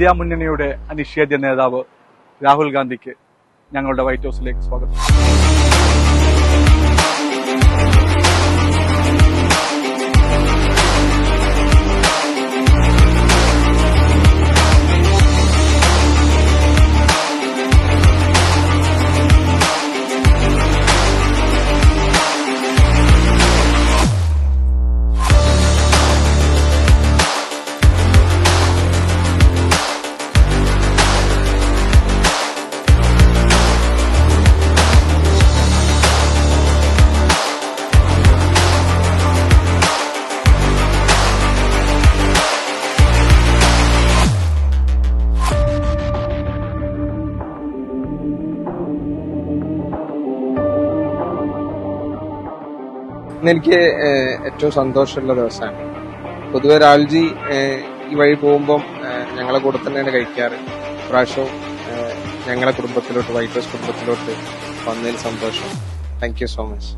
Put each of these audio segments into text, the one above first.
India മുന്നണിയുടെ അനിഷേധ്യ നേതാവ് രാഹുൽ ഗാന്ധിക്ക് ഞങ്ങളുടെ വൈറ്റ് ഹൗസിലേക്ക് സ്വാഗതം. എനിക്ക് ഏറ്റവും സന്തോഷമുള്ള ദിവസമാണ്. പൊതുവെ രാഹുൽജി ഈ വഴി പോകുമ്പം ഞങ്ങളെ കൂടെ തന്നെയാണ് കഴിക്കാറ്. ഇപ്രാവശ്യവും ഞങ്ങളെ കുടുംബത്തിലോട്ട്, വൈറ്റ് ഹൗസ് കുടുംബത്തിലോട്ട് വന്നതിൽ സന്തോഷം. Thank you so much.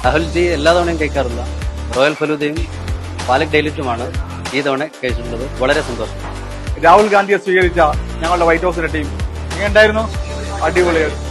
Rahulji എല്ലാ തവണയും കഴിക്കാറില്ല. റോയൽ ഫലൂദയും പാലക് ഡെയിലിറ്റുമാണ് ഈ തവണ കഴിച്ചിട്ടുള്ളത്. വളരെ സന്തോഷം. രാഹുൽ ഗാന്ധിയെ സ്വീകരിച്ച ഞങ്ങളുടെ വൈറ്റ് ഹൗസിന്റെ ടീം എങ്ങനെയുണ്ടായിരുന്നു? അടിപൊളിയായിരുന്നു.